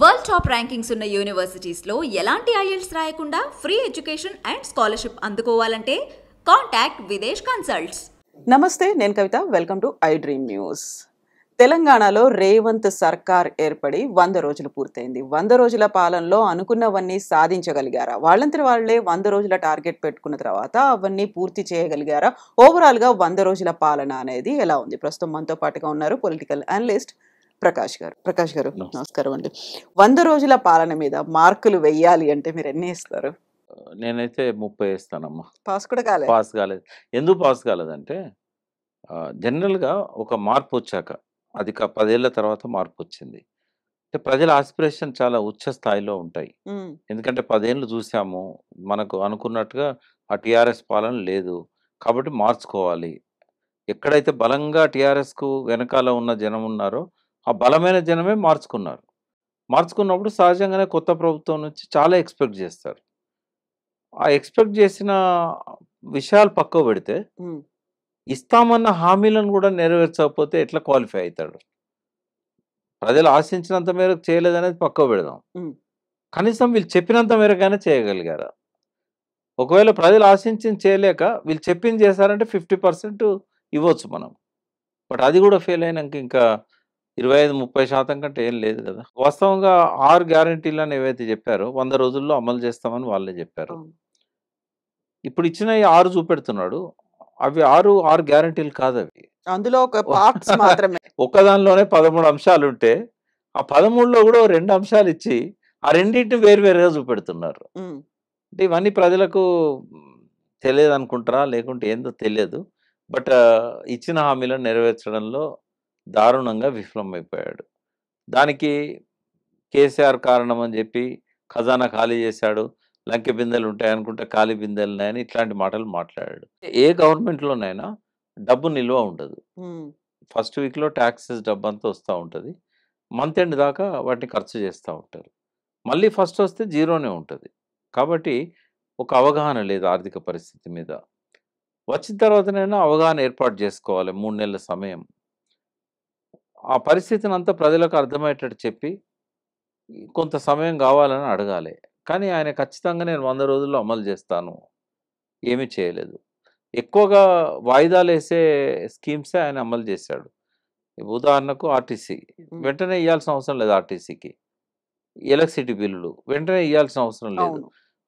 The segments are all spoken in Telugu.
వరల్డ్ టాప్ ర్యాంకింగ్స్ ఉన్న యూనివర్సిటీస్లో ఎలాంటి ఐఎల్స్ రాయకుండా ఫ్రీ ఎడ్యుకేషన్ అండ్ స్కాలర్షిప్ అందుకోవాలంటే కాంటాక్ట్ విదేశ్ కన్సల్ట్స్. నమస్తే, నేను Kavitha. Welcome to I dream news. తెలంగాణలో రేవంత్ సర్కార్ ఏర్పడి 100 రోజులు పూర్తయింది. 100 రోజుల పాలనలో అనుకున్నవన్నీ సాధించగలిగారా? వాళ్ళంతటి వాళ్ళే 100 రోజుల టార్గెట్ పెట్టుకున్న తర్వాత అవన్నీ పూర్తి చేయగలిగారా? ఓవరాల్ గా 100 రోజుల పాలన అనేది ఎలా ఉంది? ప్రస్తుతం మనతో పాటుగా ఉన్నారు పొలిటికల్ అనలిస్ట్ ప్రకాష్ గారు. ప్రకాష్ గారు, నమస్కారం అండి. 100 రోజుల పాలన మీద మార్కులు వెయ్యాలి అంటే మీరు ఎన్ని ఇస్తారు? నేనైతే 30 వేస్తానమ్మా. పాస్ కూడా కాలేదు. పాస్ కాలేదు. ఎందుకు పాస్ కాలేదంటే జనరల్గా ఒక మార్పు వచ్చాక అది 10 ఏళ్ల తర్వాత మార్పు వచ్చింది. అంటే ప్రజల ఆస్పిరేషన్ చాలా ఉచ్చ స్థాయిలో ఉంటాయి. ఎందుకంటే 10 ఏళ్ళు చూసాము, మనకు అనుకున్నట్టుగా ఆ టీఆర్ఎస్ పాలన లేదు, కాబట్టి మార్చుకోవాలి. ఎక్కడైతే బలంగా టీఆర్ఎస్కు వెనకాల ఉన్న జనం ఉన్నారో ఆ బలమైన జనమే మార్చుకున్నారు. మార్చుకున్నప్పుడు సహజంగానే కొత్త ప్రభుత్వం నుంచి చాలా ఎక్స్పెక్ట్ చేస్తారు. ఆ ఎక్స్పెక్ట్ చేసిన విషయాలు పక్కకు పెడితే ఇస్తామన్న హామీలను కూడా నెరవేర్చకపోతే ఎట్లా క్వాలిఫై అవుతాడు? ప్రజలు ఆశించినంత మేరకు చేయలేదనేది పక్కకు పెడదాం. కనీసం వీళ్ళు చెప్పినంత మేరగానే చేయగలిగారా? ఒకవేళ ప్రజలు ఆశించింది చేయలేక వీళ్ళు చెప్పింది చేశారంటే 50% ఇవ్వచ్చు మనం. బట్ అది కూడా ఫెయిల్ అయినాక ఇంకా 25-30% కంటే ఏం లేదు కదా. వాస్తవంగా 6 గ్యారంటీలను ఏవైతే చెప్పారో 100 రోజుల్లో అమలు చేస్తామని వాళ్ళే చెప్పారు. ఇప్పుడు ఇచ్చిన 6 చూపెడుతున్నాడు. అవి 6 గ్యారంటీలు కాదు. అవి అందులో ఒక పార్ట్స్ మాత్రమే. ఒక్కదానిలోనే 13 అంశాలు ఉంటే ఆ 13లో కూడా 2 అంశాలు ఇచ్చి ఆ రెండింటిని వేరువేరుగా చూపెడుతున్నారు. అంటే ఇవన్నీ ప్రజలకు తెలియదు అనుకుంటారా, లేకుంటే ఏందో తెలియదు. బట్ ఇచ్చిన హామీలను నెరవేర్చడంలో దారుణంగా విఫలమైపోయాడు. దానికి కేసీఆర్ కారణం అని చెప్పి ఖజానా ఖాళీ చేశాడు. లంకె బిందెలు ఉంటాయనుకుంటే ఖాళీ బిందెలు ఉన్నాయని ఇట్లాంటి మాటలు మాట్లాడాడు. ఏ గవర్నమెంట్లోనైనా డబ్బు నిల్వ ఉండదు. ఫస్ట్ వీక్లో ట్యాక్సెస్ డబ్బు అంతా వస్తూ ఉంటుంది. మంత్ ఎండ్ దాకా వాటిని ఖర్చు చేస్తూ ఉంటారు. మళ్ళీ ఫస్ట్ వస్తే జీరోనే ఉంటుంది. కాబట్టి ఒక అవగాహన లేదు ఆర్థిక పరిస్థితి మీద. వచ్చిన తర్వాతనైనా అవగాహన ఏర్పాటు చేసుకోవాలి. 3 నెలల సమయం. ఆ పరిస్థితిని అంతా ప్రజలకు అర్థమయ్యేటట్టు చెప్పి కొంత సమయం కావాలని అడగాలి. కానీ ఆయన ఖచ్చితంగా నేను 100 రోజుల్లో అమలు చేస్తాను ఏమీ చేయలేదు. ఎక్కువగా వాయిదాలు వేసే స్కీమ్సే ఆయన అమలు చేశాడు. ఉదాహరణకు ఆర్టీసీ వెంటనే ఇవ్వాల్సిన అవసరం లేదు. ఆర్టీసీకి ఎలక్ట్రిసిటీ బిల్లులు వెంటనే ఇవ్వాల్సిన అవసరం లేదు.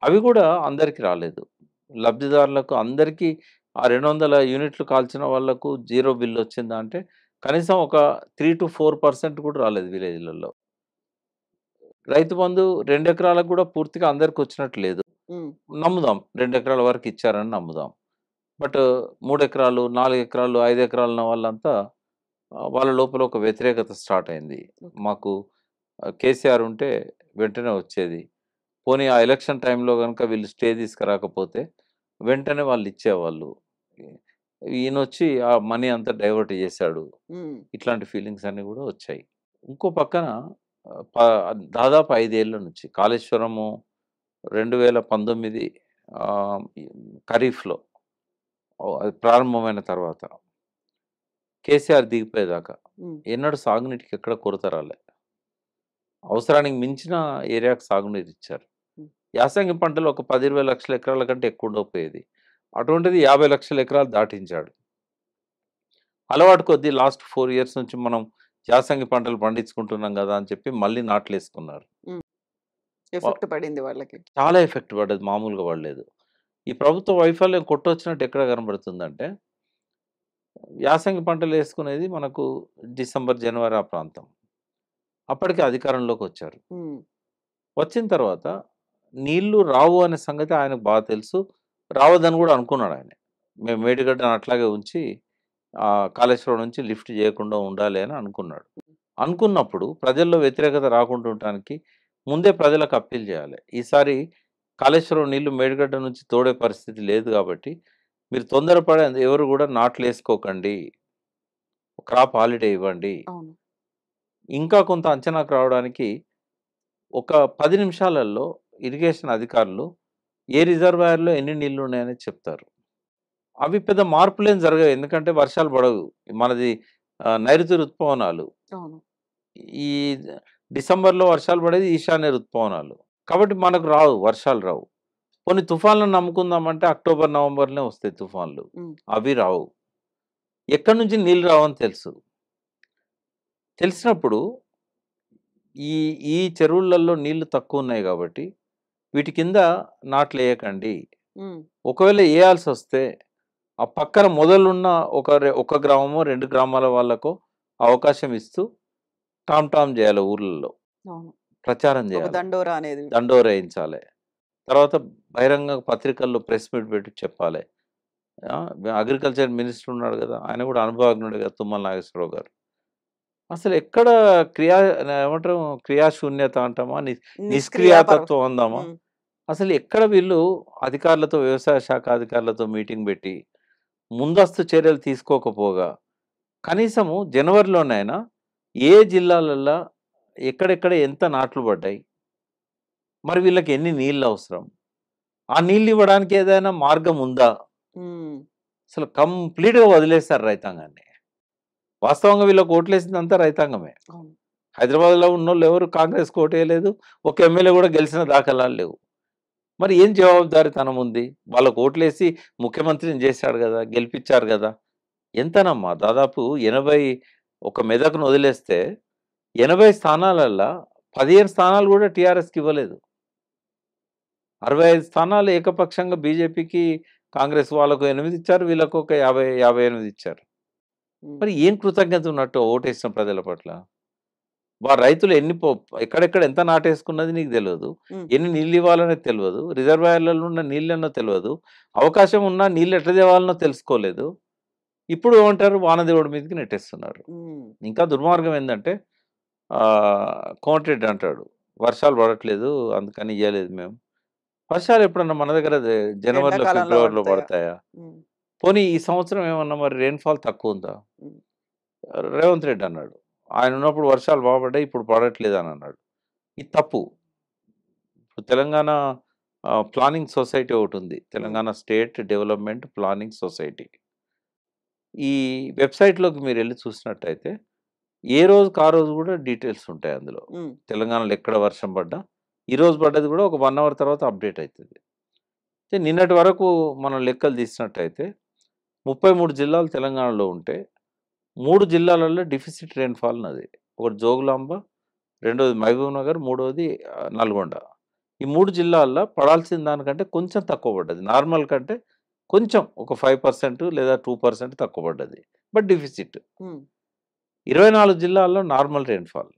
అవి కూడా అందరికీ రాలేదు. లబ్ధిదారులకు అందరికీ ఆ 200 యూనిట్లు కాల్చిన వాళ్లకు జీరో బిల్లు వచ్చిందా అంటే కనీసం ఒక 3-4% కూడా రాలేదు విలేజ్లలో. రైతు బంధు 2 ఎకరాలకు కూడా పూర్తిగా అందరికి వచ్చినట్టు లేదు. నమ్ముదాం 2 ఎకరాల వరకు ఇచ్చారని నమ్ముదాం. బట్ 3 ఎకరాలు, 4 ఎకరాలు, 5 ఎకరాలు ఉన్న వాళ్ళంతా వాళ్ళ లోపల ఒక వ్యతిరేకత స్టార్ట్ అయింది. మాకు కేసీఆర్ ఉంటే వెంటనే వచ్చేది, పోనీ ఆ ఎలక్షన్ టైంలో కనుక వీళ్ళు స్టే తీసుకురాకపోతే వెంటనే వాళ్ళు ఇచ్చేవాళ్ళు, ఈయన వచ్చి ఆ మనీ అంతా డైవర్ట్ చేశాడు. ఇట్లాంటి ఫీలింగ్స్ అన్నీ కూడా వచ్చాయి. ఇంకో పక్కన దాదాపు 5 ఏళ్ల నుంచి కాళేశ్వరము 2019 ఖరీఫ్లో అది ప్రారంభమైన తర్వాత కేసీఆర్ దిగిపోయేదాకా ఎన్నడూ సాగునీటికి ఎక్కడ కొరత రాలే. అవసరానికి మించిన ఏరియాకు సాగునీరు ఇచ్చారు. యాసంగి పంటలు ఒక 10-20 లక్షల ఎకరాల కంటే ఎక్కువ ఉండకపోయేది. అటువంటిది 50 లక్షల ఎకరాలు దాటించాడు. అలవాటు కొద్దీ లాస్ట్ 4 ఇయర్స్ నుంచి మనం యాసంగి పంటలు పండించుకుంటున్నాం కదా అని చెప్పి మళ్ళీ నాట్లు వేసుకున్నారు. ఎఫెక్ట్ పడింది వాళ్ళకి. చాలా ఎఫెక్ట్ పడ్డది, మామూలుగా పడలేదు. ఈ ప్రభుత్వ వైఫల్యం కొట్టొచ్చినట్టు ఎక్కడ కనబడుతుందంటే యాసంగి పంటలు వేసుకునేది మనకు డిసెంబర్, జనవరి ఆ ప్రాంతం. అప్పటికి అధికారంలోకి వచ్చారు. వచ్చిన తర్వాత నీళ్లు రావు అనే సంగతి ఆయనకు బాగా తెలుసు. రావద్దని కూడా అనుకున్నాడు ఆయన. మేము మేడిగడ్డను అట్లాగే ఉంచి కాళేశ్వరం నుంచి లిఫ్ట్ చేయకుండా ఉండాలి అని అనుకున్నాడు. అనుకున్నప్పుడు ప్రజల్లో వ్యతిరేకత రాకుండా ఉండటానికి ముందే ప్రజలకు అప్పీల్ చేయాలి. ఈసారి కాళేశ్వరం నీళ్లు మేడిగడ్డ నుంచి తోడే పరిస్థితి లేదు కాబట్టి మీరు తొందరపడే ఎవరు కూడా నాట్లు వేసుకోకండి, క్రాప్ హాలిడే ఇవ్వండి. ఇంకా కొంత అంచనాకు రావడానికి ఒక 10 నిమిషాలలో ఇరిగేషన్ అధికారులు ఏ రిజర్వాయర్లో ఎన్ని నీళ్లు ఉన్నాయని చెప్తారు. అవి పెద్ద మార్పులేం జరగవు, ఎందుకంటే వర్షాలు పడవు. మనది నైరుతి ఋతుపవనాలు. ఈ డిసెంబర్లో వర్షాలు పడేది ఈశాన్య ఋతుపవనాలు. కాబట్టి మనకు రావు, వర్షాలు రావు. కొన్ని తుఫాన్లను నమ్ముకుందామంటే అక్టోబర్, నవంబర్‌లోనే వస్తాయి తుఫాన్లు. హ్మ్. అవి రావు. ఎక్కడి నుంచి నీళ్ళు రావని తెలుసు. తెలిసినప్పుడు ఈ ఈ చెరువులలో నీళ్లు తక్కువున్నాయి కాబట్టి వీటి కింద నాట్లేయకండి. హ్మ్. ఒకవేళ ఏయాల్సొస్తే ఆ పక్కన మొదలున్న ఒక గ్రామమో, 2 గ్రామాల వాళ్ళకో అవకాశం ఇస్తూ టామ్ టామ్ చేయాలి ఊర్లలో. అవును. ప్రచారం ఒక చేయాలి. దండోరా అనేది. దండోరేయించాలి. తర్వాత బహిరంగ పత్రికల్లో ప్రెస్ మీట్ పెట్టి చెప్పాలి. అగ్రికల్చర్ మినిస్టర్ ఉన్నాడు కదా! ఆయన కూడా అనుభవజ్ఞుడే కదా! తుమ్మల నాగేశ్వరరావు గారు. అసలు ఎక్కడ క్రియా ఏమంటారు క్రియాశూన్యత అంటామా? నిష్క్రియాపరం. నిష్క్రియాతత్వం అందామా? హ్మ్. అసలు ఎక్కడ వీళ్ళు అధికారులతో, వ్యవసాయ శాఖ అధికారులతో మీటింగ్ పెట్టి ముందస్తు చర్యలు తీసుకోకపోగా కనీసము జనవరిలోనైనా ఏ జిల్లాలల్లా ఎక్కడెక్కడ ఎంత నాట్లు పడ్డాయి? మరి వీళ్ళకి ఎన్ని నీళ్ళు అవసరం? ఆ నీళ్ళు ఇవ్వడానికి ఏదైనా మార్గం ఉందా? హ్మ్. అసలు కంప్లీట్‌గా వదిలేసారు రైతాంగాన్ని. వాస్తవంగా వీళ్ళకి ఓట్లేసిందంతా రైతాంగమే. అవును. హైదరాబాద్‌లో ఉన్నోళ్ళు ఎవరు కాంగ్రెస్‌కి ఓటేయలేదు. ఒక ఎమ్మెల్యే కూడా గెలిచిన దాఖలాలు లేవు. మరి ఏం జవాబుదారీతనం ఉంది? వాళ్ళకి ఓట్లేసి ముఖ్యమంత్రిని చేశాడు గదా! గెలిపిచ్చారు గదా! ఎంతనమ్మా దాదాపు 80 ఒక మెదక్‌ను వదిలేస్తే 80 స్థానాలల్లా 15 స్థానాలు కూడా టీఆర్ఎస్‌కి ఇవ్వలేదు. 65 స్థానాలు ఏకపక్షంగా బీజేపీకి, కాంగ్రెస్ వాళ్ళకు 8 ఇచ్చారు. వీళ్ళకు ఒక 50, 58 ఇచ్చారు. హ్మ్. మరి ఏం కృతజ్ఞత ఉన్నట్టు ఓటేసిన ప్రజల పట్ల? రైతులు ఎక్కడెక్కడ ఎంత నాటేసుకున్నది నీకు తెలవదు. హ్మ్. ఎన్ని నీళ్ళు ఇవ్వాలనేది తెలవదు. రిజర్వాయర్‌లలో ఉన్న నీళ్ళెన్నో తెలవదు. అవకాశం ఉన్నా నీళ్ళు ఎట్లా తేవాలనో తెలుసుకోలేదు. ఇప్పుడు ఏమంటారు వానదేవుడి మీదకి నెట్టేస్తున్నారు. హ్మ్. ఇంకా దుర్మార్గం ఏందంటే కోమటిరెడ్డి అంటాడు. వర్షాలు పడట్లేదు అందుకని ఇయ్యలేదు మేము. వర్షాలు ఎప్పుడన్నా మన దగ్గర జనవరిలో, ఎండాకాలంలో ఫిబ్రవరిలో పడతాయా? పడతాయా? హ్మ్. పోనీ ఈ సంవత్సరం ఏమన్నా మరి రెయిన్‌ఫాల్ తక్కువుందా? హ్మ్. రేవంత్ రెడ్డి అన్నాడు. ఆయన ఉన్నప్పుడు వర్షాలు పడ్డాయి. ఇప్పుడు పడట్లేదని అన్నాడు. ఇది తప్పు. ఇప్పుడు తెలంగాణ ప్లానింగ్ సొసైటీ ఒకటుంది. హ్మ్. Telangana state development planning society. ఈ వెబ్‌సైట్‌లోకి మీరెళ్లి చూసినట్టయితే ఏ రోజుకి ఆ రోజు కూడా డీటెయిల్స్ ఉంటాయి అందులో. హ్మ్. తెలంగాణలో ఎక్కడ వర్షం పడ్డా, ఈరోజు పడ్డది కూడా ఒక 1 అవర్ తర్వాత అప్డేట్ అయితది. అయితే నిన్నటి వరకు మనం లెక్కలు తీసినట్టయితే 33 జిల్లాలు తెలంగాణలో ఉంటే 3 జిల్లాలలో డెఫిసిట్ రెయిన్‌ఫాల్ ఉన్నది. ఒకటి జోగులాంబ, రెండోది మహబూబ్‌నగర్, మూడోది నల్గొండ. ఈ 3 జిల్లాల్లో పడాల్సిన దానికంటే కొంచెం తక్కువ పడ్డది. నార్మల్ కంటే కొంచెం ఒక 5% లేదా 2% తక్కువ పడ్డది. But deficit. హ్మ్. 24 జిల్లాల్లో నార్మల్ రెయిన్‌ఫాల్.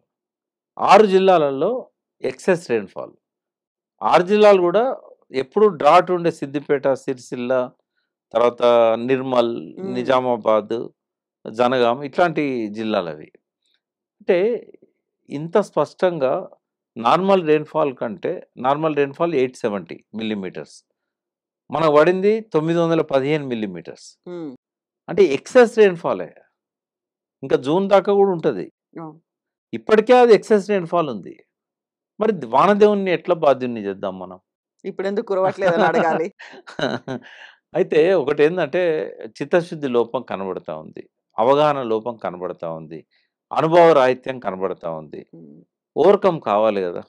6 జిల్లాలలో ఎక్సెస్ రెయిన్‌ఫాల్. 6 జిల్లాలు గూడా ఎప్పుడు డ్రాట్ ఉండే సిద్దిపేట, సిరిసిల్ల, తర్వాత నిర్మల్, హ్మ్. నిజామాబాద్, జనగాం ఇట్లాంటి జిల్లాలవి. అంటే ఇంత స్పష్టంగా నార్మల్ రెయిన్‌ఫాల్ 870 మిల్లీమీటర్స్. మనకు పడింది 915 మిల్లీమీటర్స్. హ్మ్. అంటే ఎక్సెస్ రెయిన్‌ఫాలే. ఇంకా జూన్ దాకా గూడా ఉంటది. అవును. ఇప్పటికే అది ఎక్సెస్ రెయిన్‌ఫాల్ ఉంది. మరి వానదేవుడిని ఎట్లా బాధ్యుడిని చేద్దాం మనం? ఇప్పుడెందుకు కురవట్లేదని అడగాలి. అయితే ఒకటేందంటే చిత్తశుద్ధి లోపం కనబడతా ఉంది. అవగాహన లోపం కనబడతా ఉంది. అనుభవ రాహిత్యం కనబడతా ఉంది. హ్మ్. ఓవర్‌కమ్ కావాలి గదా!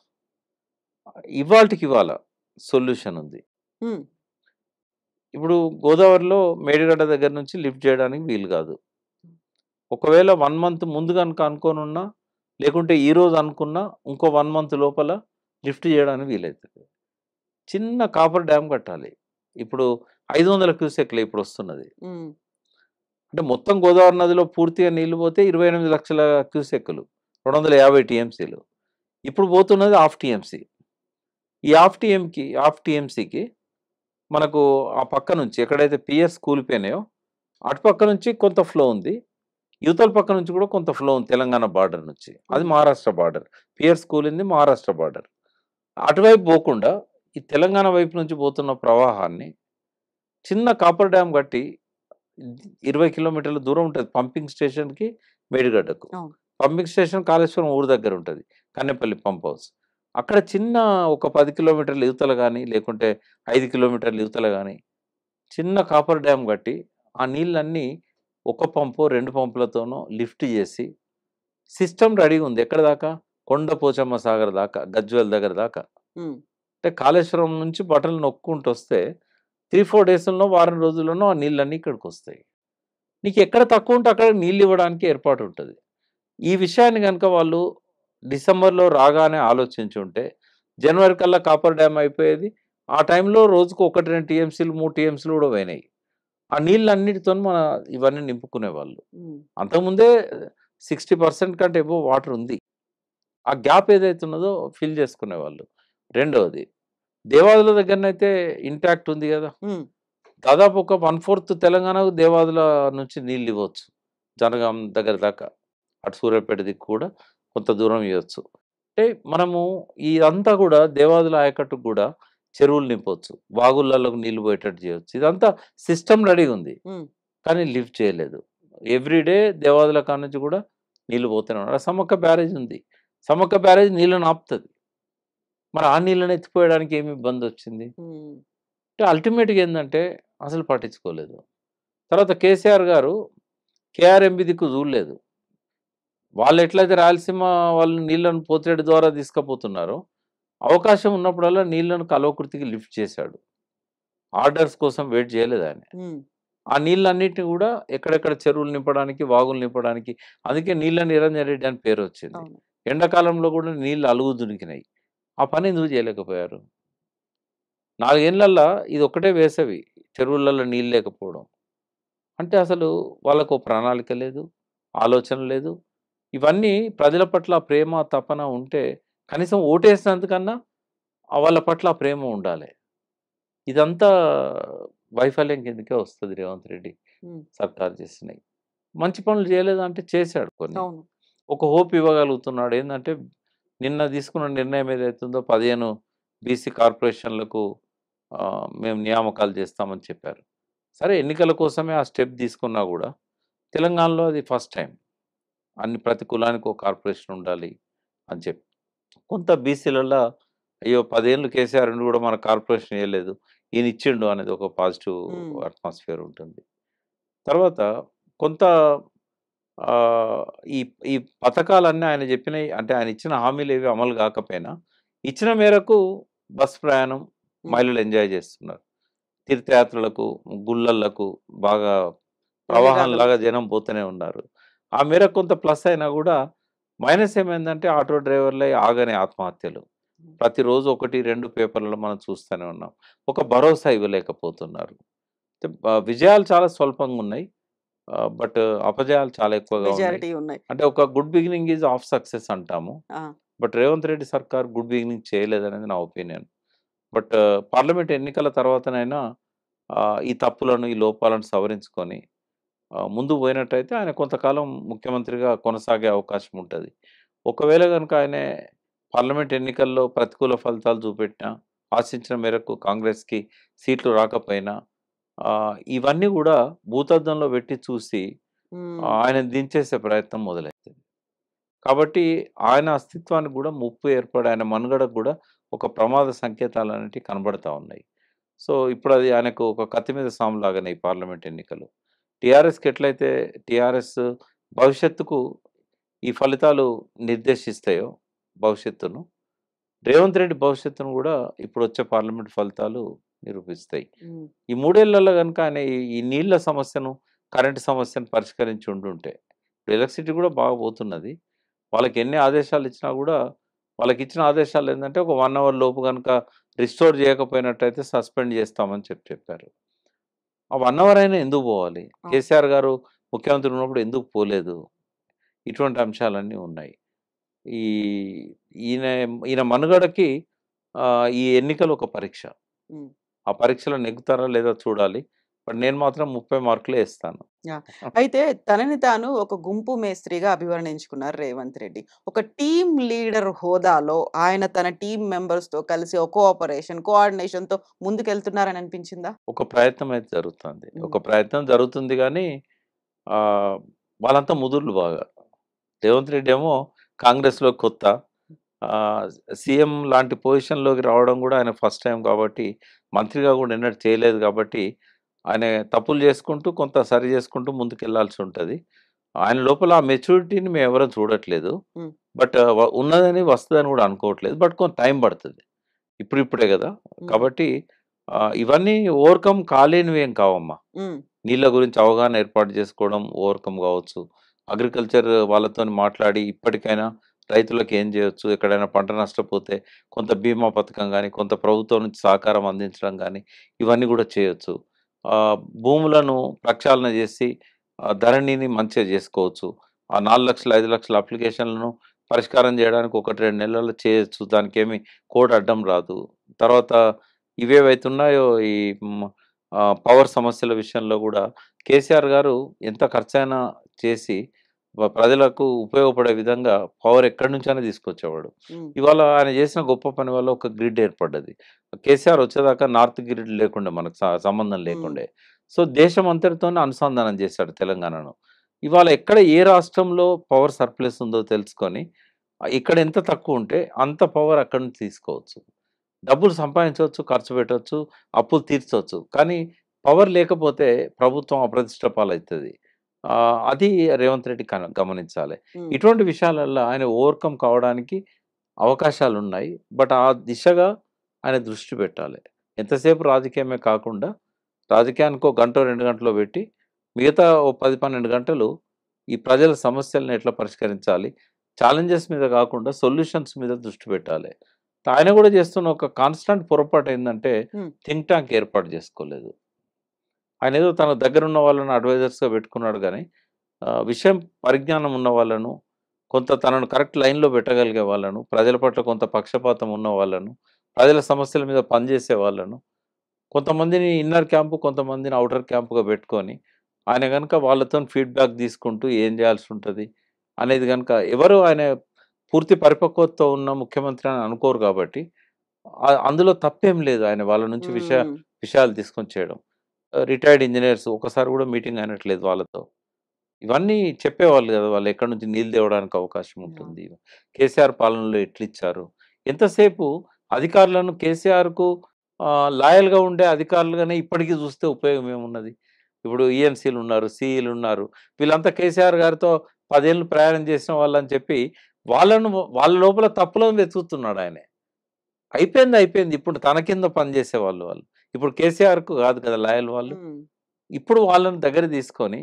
ఇవాల్టికివాళ సొల్యూషన్ ఉంది. హ్మ్. ఇప్పుడు గోదావరిలో మేడిగడ్డ దగ్గర నుంచి లిఫ్ట్ చేయడానికి వీలు గాదు. ఒకవేళ 1 మంత్ ముందు గనుక అనుకోనున్నా, లేకుంటే ఈరోజు అనుకున్నా, ఇంకో 1 మంత్ లోపల లిఫ్ట్ చేయడానికి వీలైతది. చిన్న కాపర్ డ్యామ్ కట్టాలి. ఇప్పుడు 500 క్యూసెక్‌లే ఇప్పుడొస్తున్నది. హ్మ్. అంటే మొత్తం గోదావరి నదిలో పూర్తిగా నీళ్లు పోతే 28 లక్షల క్యూసెక్కులు. 250 టీఎంసీలు. ఇప్పుడు పోతున్నది హాఫ్ టీఎంసీ. ఈ హాఫ్ టీఎంసీకి మనకు ఆ పక్క నుంచి ఎక్కడైతే పియర్స్ కూలిపోయినాయో, అటుపక్క నుంచి కొంత ఫ్లో ఉంది. యువతల పక్క నుంచి కూడా కొంత ఫ్లో ఉంది తెలంగాణ బార్డర్ నుంచి. అది హ్మ్. మహారాష్ట్ర బార్డర్. పియర్స్ కూలింది మహారాష్ట్ర బార్డర్. అటువైపు పోకుండా ఈ తెలంగాణ వైపు నుంచి పోతున్న ప్రవాహాన్ని చిన్న కాపర్ డ్యామ్ కట్టి 20 కిలోమీటర్ల దూరం ఉంటది పంపింగ్ స్టేషన్‌కి, మేడిగడ్డకు. అవును. పంపింగ్ స్టేషన్ కాళేశ్వరం ఊరు దగ్గర ఉంటది. Kannepalli pump house. అక్కడ చిన్న ఒక 10 కిలోమీటర్ల ఇవతల గాని, లేకుంటే 5 కిలోమీటర్ల ఇవతల గాని చిన్న కాపర్ డ్యామ్ కట్టి, ఆ నీళ్ళన్నీ ఒక పంపో, 2 పంపులతోనో లిఫ్ట్ చేసి, సిస్టమ్ రెడీగా ఉంది. ఎక్కడ దాకా? కొండ పోచమ్మ సాగర్ దాకా, గజ్వేల్ దగ్గర దాకా. ఉమ్, అంటే కాళేశ్వరం నుంచి బట్టలు నొక్కుంటూ వస్తే 3-4 డేస్‌లోనో, వారం రోజుల్లోనో ఆ నీళ్ళన్నీ ఇక్కడికొస్తాయి. నీకు ఎక్కడ తక్కువ ఉంటే అక్కడ నీళ్ళు ఇవ్వడానికి ఏర్పాటు ఉంటది. ఈ విషయాన్ని గనుక వాళ్ళు డిసెంబర్‌లో రాగానే ఆలోచించుంటే, జనవరి కల్లా కాపర్ డ్యామ్ అయిపోయేది. ఆ టైంలో రోజుకు 1, 2 టీఎంసీలు, 3 టీఎంసీలు కూడా పోయినాయి. ఆ నీళ్ళన్నిటితోని ఇవన్నీ నింపుకునేవాళ్ళు. ఉమ్, అంతకుముందే 60% కంటే అబోవ్ వాటర్ ఉంది. ఆ గ్యాప్ ఏదైతే ఉన్నదో ఫిల్ చేసుకునేవాళ్ళు. రెండోది దేవాదుల దగ్గరనైతే ఇంటాక్ట్ ఉంది గదా! ఉమ్, దాదాపు ఒక 1/4 తెలంగాణకు దేవాదుల నుంచి నీళ్ళు ఇవ్వచ్చు. జనగాం దగ్గర దాకా. అటు సూర్యాపేట దిక్కు కూడా కొంత దూరం ఇయ్యొచ్చు. అంటే మనము ఇదంతా గూడా దేవాదుల ఆయకట్టుకు గూడా చెరువులు నింపొచ్చు. వాగుళ్ళలోకి నీళ్లు పోయేటట్టు చేయొచ్చు. ఇదంతా సిస్టమ్ రెడీగుంది. ఉమ్, కానీ లిఫ్ట్ చేయలేదు. ఎవ్రీ డే దేవాదుల కాడ్నుంచి గూడా నీళ్లు పోతూనే ఉన్నాయి. సమ్మక్క బ్యారేజ్ ఉంది. సమ్మక్క బ్యారేజ్ నీళ్ళని ఆపుతది. మరి ఆ నీళ్ళని ఎత్తిపోయడానికి ఏమి ఇబ్బందొచ్చింది? ఉమ్, అంటే అల్టిమేట్‌గా ఏందంటే అసలు పట్టించుకోలేదు. తర్వాత కేసీఆర్ గారు కేఆర్ఎంబీ దిక్కు చూడలేదు. వాళ్ళు ఎట్లయితే రాయలసీమ వాళ్ళు నీళ్ళను పోతిరెడ్డి ద్వారా తీసుకుపోతున్నారో, అవకాశం ఉన్నప్పుడల్లా నీళ్ళను కల్వకుర్తికి లిఫ్ట్ చేశాడు. ఆర్డర్స్ కోసం వెయిట్ చేయలేదాయన. ఉమ్, ఆ నీళ్ళన్నిటిని కూడా ఎక్కడెక్కడ చెరువులు నింపడానికి, వాగులు నింపడానికి, అందుకే నీళ్ళ నిరంజన్ రెడ్డి అని పేరొచ్చింది. అవును. ఎండాకాలంలో కూడా నీళ్ళు అలుగు దునికినాయి. ఆ పని ఎందుకు చేయలేకపోయారు? 4 ఏళ్లల్లా ఇదొక్కటే వేసవి. చెరువులలో నీళ్ళు లేకపోవడం. అంటే అసలు వాళ్ళకో ప్రణాళిక లేదు, ఆలోచన లేదు. ఇవన్నీ ప్రజల పట్ల ప్రేమ, తపన ఉంటే కనీసం ఓటేసినందుకన్నా వాళ్ళ పట్ల ఆ ప్రేమ ఉండాలి. ఇదంతా వైఫల్యం కిందకే వస్తది రేవంత్ రెడ్డి ఉమ్, సర్కారు చేసినయి. మంచి పనులు చేయలేదంటే చేశాడు కొన్ని. అవును. ఒక హోప్ ఇవ్వగలుగుతున్నాడు. ఏందంటే నిన్న తీసుకున్న నిర్ణయం ఏదైతుందో 15 బీసీ కార్పొరేషన్‌లకు మేము నియామకాలు చేస్తామని చెప్పారు. సరే ఎన్నికల కోసమే ఆ స్టెప్ తీసుకున్నా గూడా తెలంగాణలో అది ఫస్ట్ టైమ్. ప్రతి కులానికి ఒక కార్పొరేషన్ ఉండాలి అని చెప్పి. కొంత బీసీలల్లా అయ్యో! 10 ఏళ్ళు కేసీఆర్ ఉండి గూడా మనకు కార్పొరేషన్ ఇయ్యలేదు. ఈయన ఇచ్చిండు అనేది ఒక పాజిటివ్ ఉమ్, అట్మాస్ఫియర్ ఉంటుంది. తర్వాత కొంత ఆహ్, ఈ ఈ పథకాలన్నీ ఆయన చెప్పినయి అంటే ఆయన ఇచ్చిన హామీలేవి అమలు గాకపోయినా, ఇచ్చిన మేరకు బస్ ప్రయాణం ఉమ్, మహిళలు ఎంజాయ్ చేస్తున్నారు. తీర్థయాత్రలకు, గుళ్ళలకు బాగా వెళ్ళిరాగలు. ప్రవాహంలాగా జనం పోతూనే ఉన్నారు. ఆ మేరకు కొంత ప్లస్ అయినా గూడా మైనస్ ఏమైందంటే ఆటో డ్రైవర్లే ఆగని ఆత్మహత్యలు. ప్రతిరోజు 1, 2 పేపర్‌లలో మనం చూస్తూనే ఉన్నాం. ఒక భరోసా ఇవ్వలేకపోతున్నారు. అంటే విజయాలు చాలా స్వల్పంగున్నాయి. బట్ అపజయాలు చాలా ఎక్కువగా ఉన్నాయి. మెజారిటీ ఉన్నాయి. అంటే ఒక good beginning is half success అంటాము. ఆ, బట్ రేవంత్ రెడ్డి సర్కార్ గుడ్ బిగినింగ్ చేయలేదనేది నా ఒపీనియన్. బట్ పార్లమెంట్ ఎన్నికల తర్వాతనైనా ఈ తప్పులను, ఈ లోపాలను సవరించుకొని ముందుకు పోయినట్టయితే ఆయన కొంతకాలం ముఖ్యమంత్రిగా కొనసాగే అవకాశం ఉంటది. ఒకవేళ గనుక ఆయనే పార్లమెంట్ ఎన్నికల్లో ప్రతికూల ఫలితాలు చూపెట్టినా, ఆశించిన మేరకు కాంగ్రెస్‌కి సీట్లు రాకపోయినా ఇవన్నీ గూడా భూతద్దంలో పెట్టి చూసి ఉమ్, ఆయనను దించేసే ప్రయత్నం మొదలైతది. కాబట్టి ఆయన అస్తిత్వానికి గూడా ముప్పు ఏర్పడి, ఆయన మనుగడకు గూడా ఒక ప్రమాద సంకేతాలనేటివి కనబడతా ఉన్నాయి. సో, ఇప్పుడది ఆయనకు ఒక కత్తి మీద సాము లాగానే ఈ పార్లమెంట్ ఎన్నికలు. టీఆర్ఎస్‌కి ఎట్లయితే టీఆర్ఎస్ భవిష్యత్తుకు ఈ ఫలితాలు నిర్దేశిస్తాయో భవిష్యత్తును, రేవంత్ రెడ్డి భవిష్యత్తును గూడా ఇప్పుడొచ్చే పార్లమెంట్ ఫలితాలు నిరూపిస్తాయి. ఉమ్, ఈ 3 ఏళ్లలో గనుక ఆయన ఈ నీళ్ళ సమస్యను, కరెంటు సమస్యను పరిష్కరించి ఉండుంటే, ఇప్పుడు ఎలక్ట్రిసిటీ గూడా బాగా పోతున్నది. వాళ్ళకి ఎన్ని ఆదేశాలు ఇచ్చినా గూడా, వాళ్ళకిచ్చిన ఆదేశాలు ఏందంటే, ఒక 1 అవర్ లోపు గనుక రిస్టోర్ చేయకపోయినట్టయితే సస్పెండ్ చేస్తామని చెప్పారు. ఆ 1 అవర్ అయినా ఎందుకు పోవాలి? అవును. కేసీఆర్ గారు ముఖ్యమంత్రి ఉన్నప్పుడు ఎందుకు పోలేదు? ఇటువంటి అంశాలన్నీ ఉన్నాయి. ఈ ఈయన ఈయన మనుగడకి ఈ ఎన్నికలు ఒక పరీక్ష. ఉమ్. ఆ పరీక్షలో నెగ్గుతారా లేదా చూడాలి. బట్ నేను మాత్రం 30 మార్కులే ఇస్తాను. యాహ్! అయితే తనని తాను ఒక గుంపు మేస్త్రిగా అభివర్ణించుకున్నారు రేవంత్ రెడ్డి. ఒక టీమ్ లీడర్ హోదాలో ఆయన తన టీమ్ మెంబర్స్‌తో కలిసి ఒక కోఆపరేషన్, కోఆర్డినేషన్‌తో ముందుకెళ్తున్నారని అనిపించిందా? ఒక ప్రయత్నం అయితే జరుగుతుంది. హ్మ్. ఒక ప్రయత్నం జరుగుతుంది గానీ ఆహ్, వాళ్ళంతా ముదుర్లు బాగా. రేవంత్ రెడ్డి ఏమో కాంగ్రెస్‌లో కొత్త. ఆహ్, సీఎం లాంటి పొజిషన్‌లోకి రావడం గూడా ఆయన ఫస్ట్ టైమ్ కాబట్టి, మంత్రిగా గూడా ఎన్నడూ చేయలేదు కాబట్టి, ఆయన తప్పులు చేసుకుంటూ, కొంత సరి చేసుకుంటూ ముందుకెళ్ళాల్సి ఉంటది. ఆయన లోపల ఆ మెచ్యూరిటీని మేము ఎవరూ చూడట్లేదు. హ్మ్. బట్ ఉన్నదని వస్తదని కూడా అనుకోవట్లేదు. బట్ కొంత టైం పడుతది. ఇప్పుడిప్పుడే గదా! హ్మ్. కాబట్టి ఇవన్నీ ఓవర్‌కమ్ కాలేనివేం కావమ్మా. హ్మ్. నీళ్ళ గురించి అవగాహన ఏర్పాటు చేసుకోవడం ఓవర్‌కమ్ గావచ్చు. అగ్రికల్చర్ వాళ్ళతోని మాట్లాడి ఇప్పటికైనా రైతులకు ఏం చేయొచ్చు, ఎక్కడైనా పంట నష్టపోతే కొంత బీమా పథకం గానీ, కొంత ప్రభుత్వం నుంచి సహకారం అందించడం గానీ, ఇవన్నీ గూడా చేయొచ్చు. భూములను ప్రక్షాళన చేసి ధరణిని మంచిగా చేసుకోవచ్చు. ఆ 4,00,000, 5,00,000 అప్లికేషన్‌లను పరిష్కారం చేయడానికి 1, 2 నెలల్లో చేయొచ్చు. దానికేమి కోడ్ అడ్డం రాదు. తర్వాత ఇవేవైతున్నాయో ఈ పవర్ సమస్యల విషయంలో గూడా కేసీఆర్ గారు ఎంత ఖర్చైనా చేసి ప్రజలకు ఉపయోగపడే విధంగా పవర్ ఎక్కడి నుంచైనా తీసుకొచ్చేవాడు. హ్మ్. ఇవాళ ఆయన చేసిన గొప్ప పని వల్ల ఒక గ్రిడ్ ఏర్పడ్డది. కేసీఆర్ వచ్చేదాకా నార్త్ గ్రిడ్ లేకుండే మనకు సంబంధం హ్మ్. లేకుండే. సో, దేశం అంతటితోని అనుసంధానం చేశాడు తెలంగాణను. ఇవాళ ఎక్కడ ఏ రాష్ట్రంలో పవర్ సర్ప్లస్ ఉందో తెలుసుకొని, ఇక్కడ ఎంత తక్కువుంటే అంత పవర్ అక్కడి నుంచి తీసుకోవచ్చు. డబ్బులు సంపాదించవచ్చు, ఖర్చు పెట్టొచ్చు, అప్పులు తీర్చొచ్చు. కానీ పవర్ లేకపోతే ప్రభుత్వం అప్రతిష్ట పాలైతది. అది రేవంత్ రెడ్డి గమనించాలి. హ్మ్. ఇటువంటి విషయాలల్ల ఆయన ఓవర్‌కమ్ కావడానికి అవకాశాలున్నాయి. బట్ ఆ దిశగా ఆయన దృష్టి పెట్టాలి. ఎంతసేపు రాజకీయమే కాకుండా రాజకీయానికి ఒక గంటో, 2 గంటలో పెట్టి మిగతా ఓ 10, 12 గంటలు ఈ ప్రజల సమస్యలను ఎట్లా పరిష్కరించాలి, ఛాలెంజెస్ మీద కాకుండా సొల్యూషన్స్ మీద దృష్టి పెట్టాలి. ఆయన కూడా చేస్తున్న ఒక కాన్స్టెంట్ పొరపాటు ఏందంటే హ్మ్. థింక్ ట్యాంక్ ఏర్పాటు చేసుకోలేదు. ఆయనేదో తన దగ్గరున్న వాళ్ళని అడ్వైజర్స్‌గా పెట్టుకున్నాడు గానీ, విషయం పరిజ్ఞానం ఉన్న వాళ్ళను, కొంత తనను కరెక్ట్ లైన్‌లో పెట్టగలిగే వాళ్ళను, ప్రజల పట్ల కొంత పక్షపాతం ఉన్న వాళ్ళను, ప్రజల సమస్యల మీద పనిచేసే వాళ్ళను, కొంతమందిని ఇన్నర్ క్యాంపు, కొంతమందిని ఔటర్ క్యాంప్‌గా పెట్టుకొని, ఆయన గనుక వాళ్ళతోని ఫీడ్‌బ్యాక్ తీసుకుంటూ ఏం చేయాల్సుంటది అనేది గనుక ఆయన పూర్తి పరిపక్వతతో ఉన్న ముఖ్యమంత్రి అని అనుకోరు కాబట్టి, అందులో తప్పేం లేదు. ఆయన వాళ్ళ నుంచి హ్మ్. విషయాలు తీసుకొని చేయడం. రిటైర్డ్ ఇంజినీర్స్ ఒక్కసారి కూడా మీటింగ్ అయినట్లేదు వాళ్ళతో. ఇవన్నీ చెప్పేవాళ్ళు గదా! వాళ్ళు ఎక్కడి నుంచి నీళ్ళు తేవడానికి అవకాశం యాహ్! ఉంటుంది. కేసీఆర్ పాలనలో ఎట్లిచ్చారు. ఎంతసేపు అధికారులను కేసీఆర్‌కు లాయల్‌గా ఉండే అధికారులుగానే ఇప్పటికి చూస్తే ఉపయోగం ఏమున్నది? ఇప్పుడు ఈఎన్సీలున్నారు, సీఈలున్నారు. వీళ్ళంతా కేసీఆర్ గారితో 10 ఏళ్ళు ప్రయాణం చేసిన వాళ్ళని చెప్పి వాళ్ళను వాళ్ళ లోపల తప్పులను వెతుకుతున్నాడాయనే. అయిపోయింది, అయిపోయింది. ఇప్పుడు తన కింద పనిచేసేవాళ్ళు వాళ్ళు. ఇప్పుడు కేసీఆర్‌కు కాదు కదా లాయల్ వాళ్ళు. హ్మ్. ఇప్పుడు వాళ్ళని దగ్గర తీసుకొని,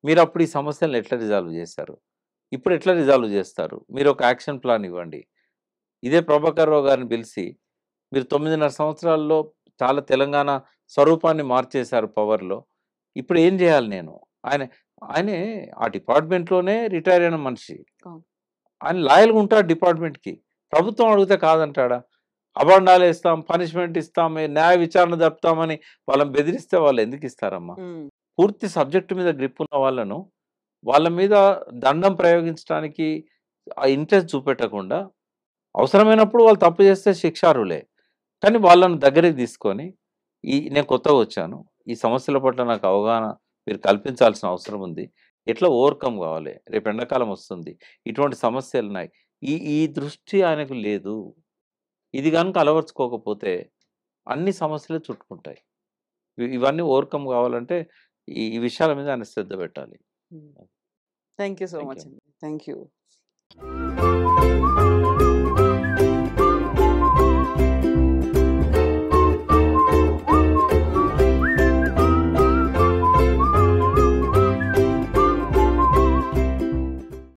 మీరప్పుడు ఈ సమస్యలను ఎట్లా రిజాల్వ్ చేశారు? ఇప్పుడు ఎట్లా రిజాల్వ్ చేస్తారు? మీరొక యాక్షన్ ప్లాన్ ఇవ్వండి. ఇదే ప్రభాకర్ రావు గారిని పిలిసి, మీరు 9.5 సంవత్సరాల్లో చాలా తెలంగాణ స్వరూపాన్ని మార్చేశారు పవర్‌లో. ఇప్పుడు ఏం చేయాలి నేను? ఆయన ఆయనే ఆ డిపార్ట్‌మెంట్‌లోనే రిటైర్ అయిన మనిషి. అవును. ఆయన లాయల్‌గా ఉంటాడు డిపార్ట్‌మెంట్‌కి. ప్రభుత్వం అడిగితే కాదంటాడా? అబాండాలేస్తాం, పనిష్మెంట్ ఇస్తాం, న్యాయ విచారణ జరుపుతామని వాళ్ళని బెదిరిస్తే వాళ్ళు ఎందుకు ఇస్తారమ్మా? హ్మ్. పూర్తి సబ్జెక్ట్ మీద గ్రిప్ ఉన్న వాళ్ళను, వాళ్ళ మీద దండం ప్రయోగించడానికి ఆ ఇంట్రెస్ట్ చూపెట్టకుండా, అవసరమైనప్పుడు వాళ్ళు తప్పు చేస్తే శిక్షార్హులే. కానీ వాళ్ళని దగ్గరికి తీసుకొని, నేను కొత్తగా వచ్చాను. ఈ సమస్యల పట్ల నాకు అవగాహన మీరు కల్పించాల్సిన అవసరం ఉంది. ఎట్లా ఓవర్‌కమ్ కావాలి? రేపు ఎండాకాలం వస్తుంది. ఇటువంటి సమస్యలున్నాయి. ఈ దృష్టి ఆయనకు లేదు. ఇది గనుక అలవరుచుకోకపోతే అన్ని సమస్యలు చుట్టుకుంటాయి. ఇవన్నీ ఓవర్‌కమ్ కావాలంటే ఈ విషయాల మీద ఆయన శ్రద్ధ పెట్టాలి. హ్మ్. Thank you so thank much you. అండి. Thank you.